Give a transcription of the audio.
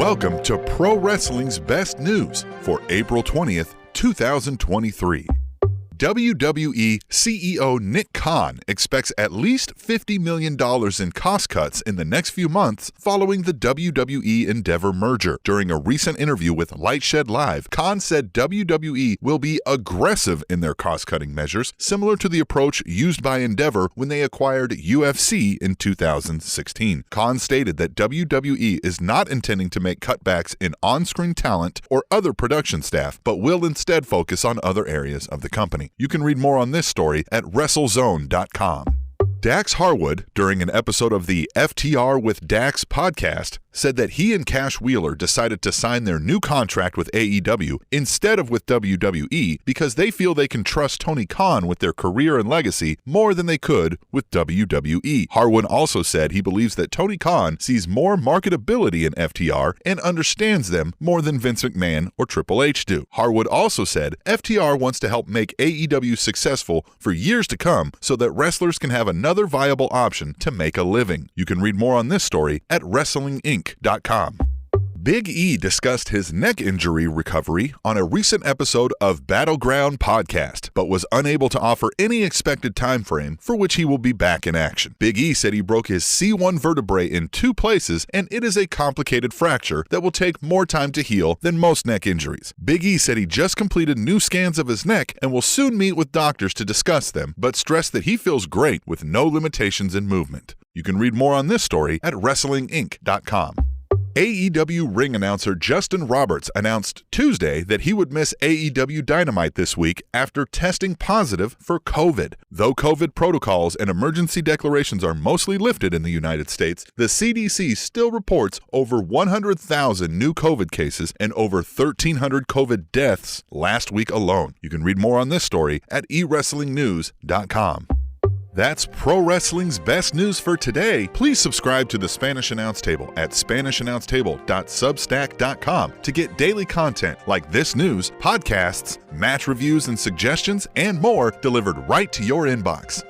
Welcome to Pro Wrestling's Best News for April 20th, 2023. WWE CEO Nick Khan expects at least $50 million in cost cuts in the next few months following the WWE Endeavor merger. During a recent interview with Lightshed Live, Khan said WWE will be aggressive in their cost-cutting measures, similar to the approach used by Endeavor when they acquired UFC in 2016. Khan stated that WWE is not intending to make cutbacks in on-screen talent or other production staff, but will instead focus on other areas of the company. You can read more on this story at WrestleZone.com. Dax Harwood, during an episode of the FTR with Dax podcast, said that he and Cash Wheeler decided to sign their new contract with AEW instead of with WWE because they feel they can trust Tony Khan with their career and legacy more than they could with WWE. Harwood also said he believes that Tony Khan sees more marketability in FTR and understands them more than Vince McMahon or Triple H do. Harwood also said FTR wants to help make AEW successful for years to come so that wrestlers can have another viable option to make a living. You can read more on this story at WrestlingInc.com. Big E discussed his neck injury recovery on a recent episode of Battleground Podcast, but was unable to offer any expected time frame for which he will be back in action. Big E said he broke his C1 vertebrae in 2 places, and it is a complicated fracture that will take more time to heal than most neck injuries. Big E said he just completed new scans of his neck and will soon meet with doctors to discuss them, but stressed that he feels great with no limitations in movement. You can read more on this story at WrestlingInc.com. AEW ring announcer Justin Roberts announced Tuesday that he would miss AEW Dynamite this week after testing positive for COVID. Though COVID protocols and emergency declarations are mostly lifted in the United States, the CDC still reports over 100,000 new COVID cases and over 1,300 COVID deaths last week alone. You can read more on this story at eWrestlingNews.com. That's Pro Wrestling's Best News for today. Please subscribe to the Spanish Announce Table at SpanishAnnounceTable.substack.com to get daily content like this news, podcasts, match reviews and suggestions, and more delivered right to your inbox.